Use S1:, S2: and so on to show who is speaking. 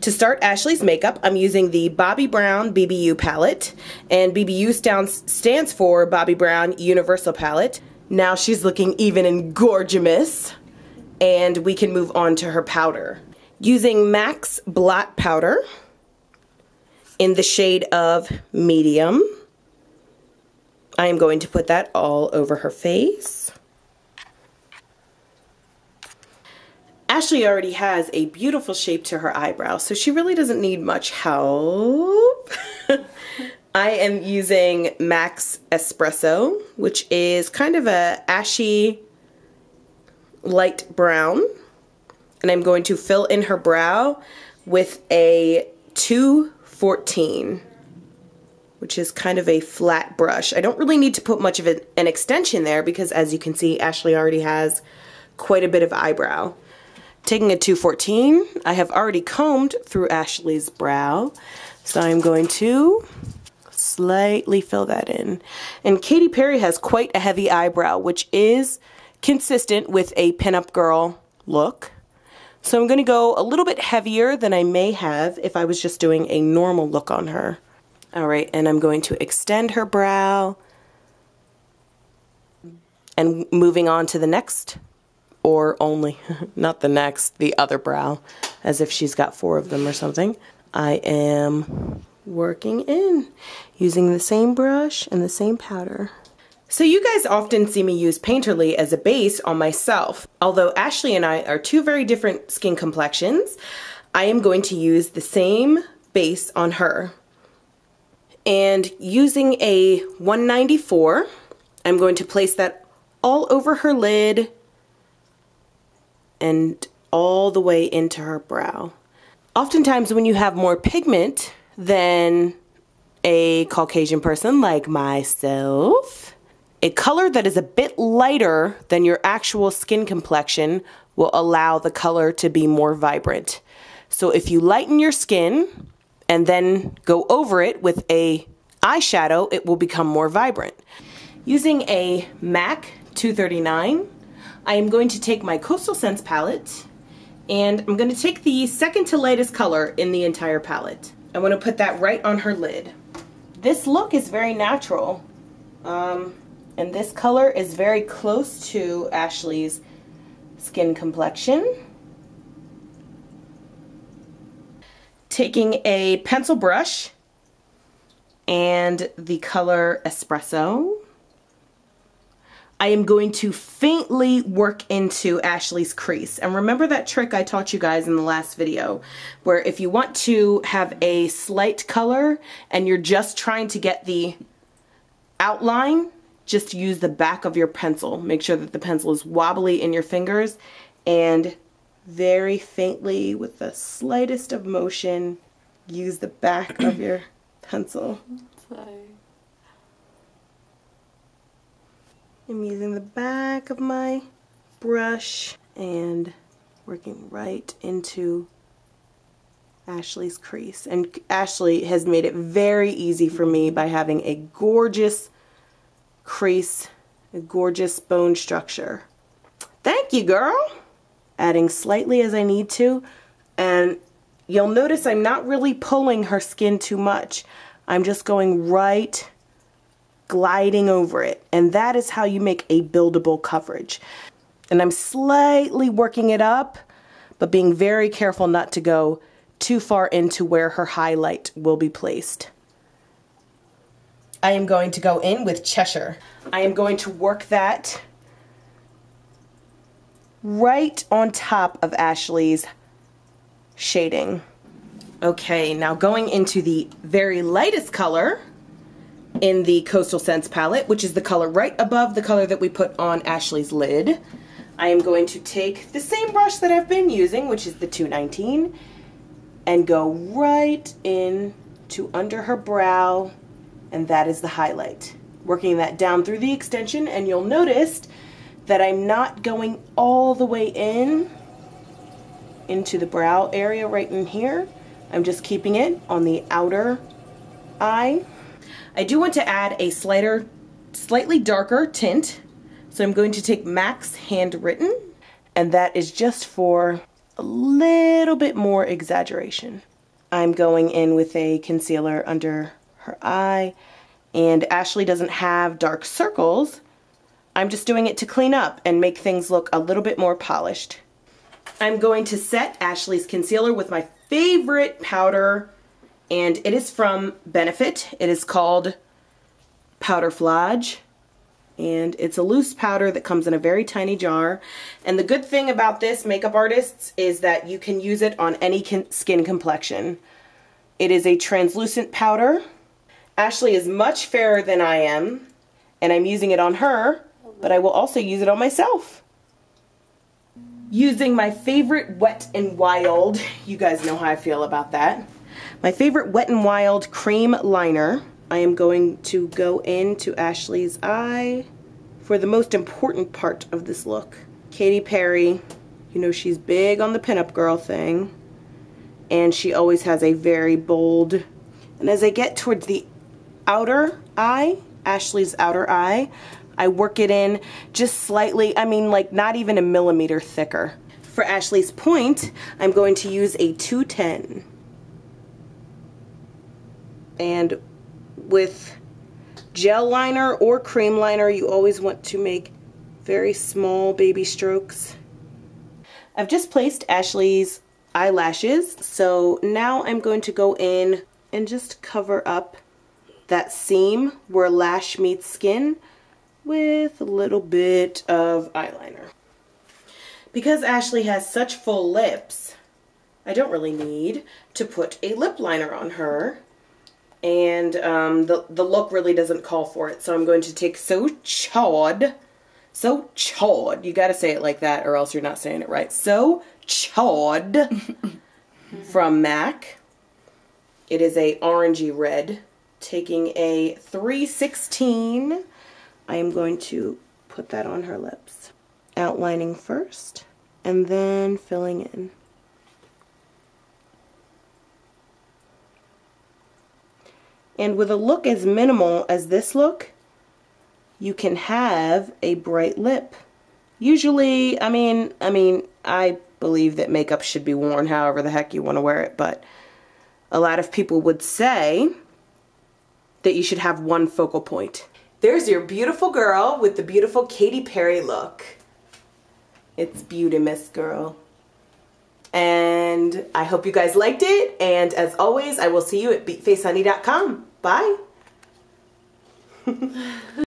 S1: To start Ashley's makeup, I'm using the Bobbi Brown BBU palette, and BBU stands for Bobbi Brown Universal Palette. Now she's looking even and gorgeous, and we can move on to her powder. Using MAC's Blot Powder in the shade of Medium, I am going to put that all over her face. Ashley already has a beautiful shape to her eyebrow, so she really doesn't need much help. I am using MAC's Espresso, which is kind of a ashy light brown, and I'm going to fill in her brow with a 214, which is kind of a flat brush. I don't really need to put much of an extension there because, as you can see, Ashley already has quite a bit of eyebrow. Taking a 214, I have already combed through Ashley's brow, so I'm going to slightly fill that in. And Katy Perry has quite a heavy eyebrow, which is consistent with a pinup girl look. So I'm going to go a little bit heavier than I may have if I was just doing a normal look on her. Alright, and I'm going to extend her brow and moving on to the next. Or only, not the next, the other brow, as if she's got 4 of them or something. I am working in, using the same brush and the same powder. So you guys often see me use Painterly as a base on myself. Although Ashley and I are 2 very different skin complexions, I am going to use the same base on her. And using a 194, I'm going to place that all over her lid, and all the way into her brow. Oftentimes when you have more pigment than a Caucasian person like myself, a color that is a bit lighter than your actual skin complexion will allow the color to be more vibrant. So if you lighten your skin and then go over it with a eyeshadow, it will become more vibrant. Using a MAC 239, I am going to take my Coastal Scents palette, and I'm going to take the second to lightest color in the entire palette. I want to put that right on her lid. This look is very natural, and this color is very close to Ashley's skin complexion. Taking a pencil brush and the color Espresso, I am going to faintly work into Ashley's crease. And remember that trick I taught you guys in the last video, where if you want to have a slight color and you're just trying to get the outline, just use the back of your pencil. Make sure that the pencil is wobbly in your fingers, and very faintly, with the slightest of motion, use the back of your pencil. Sorry. I'm using the back of my brush and working right into Ashley's crease. And Ashley has made it very easy for me by having a gorgeous crease, a gorgeous bone structure. Thank you, girl! Adding slightly as I need to, and you'll notice I'm not really pulling her skin too much. I'm just going right, gliding over it, and that is how you make a buildable coverage. And I'm slightly working it up, but being very careful not to go too far into where her highlight will be placed. I am going to go in with Cheshire. I am going to work that right on top of Ashley's shading. Okay, now going into the very lightest color in the Coastal Scents palette, which is the color right above the color that we put on Ashley's lid. I am going to take the same brush that I've been using, which is the 219, and go right in to under her brow, and that is the highlight. working that down through the extension, and you'll notice that I'm not going all the way into the brow area right in here. I'm just keeping it on the outer eye. I do want to add a slightly darker tint, so I'm going to take MAC's Handwritten, and that is just for a little bit more exaggeration. I'm going in with a concealer under her eye, and Ashley doesn't have dark circles. I'm just doing it to clean up and make things look a little bit more polished. I'm going to set Ashley's concealer with my favorite powder, and it is from Benefit. It is called Powder Flage, and it's a loose powder that comes in a very tiny jar. And the good thing about this, makeup artists, is that you can use it on any skin complexion. It is a translucent powder. Ashley is much fairer than I am, and I'm using it on her, but I will also use it on myself. Using my favorite Wet n Wild, you guys know how I feel about that. My favorite Wet n Wild cream liner, I am going to go into Ashley's eye for the most important part of this look. Katy Perry, you know she's big on the pinup girl thing, and she always has a very bold, and as I get towards the outer eye, Ashley's outer eye, I work it in just slightly, I mean like not even a millimeter thicker. For Ashley's point, I'm going to use a 210. And with gel liner or cream liner, you always want to make very small baby strokes. I've just placed Ashley's eyelashes, so now I'm going to go in and just cover up that seam where lash meets skin with a little bit of eyeliner. Because Ashley has such full lips, I don't really need to put a lip liner on her, and the look really doesn't call for it, so I'm going to take So Chawd, you gotta say it like that or else you're not saying it right, So Chawd from MAC. It is a orangey red. Taking a 316, I am going to put that on her lips. Outlining first, and then filling in. And with a look as minimal as this look, you can have a bright lip. Usually, I mean, I believe that makeup should be worn however the heck you want to wear it, but a lot of people would say that you should have one focal point. There's your beautiful girl with the beautiful Katy Perry look. It's beauty, miss girl. And I hope you guys liked it, and as always, I will see you at BeatFaceHoney.com. Bye!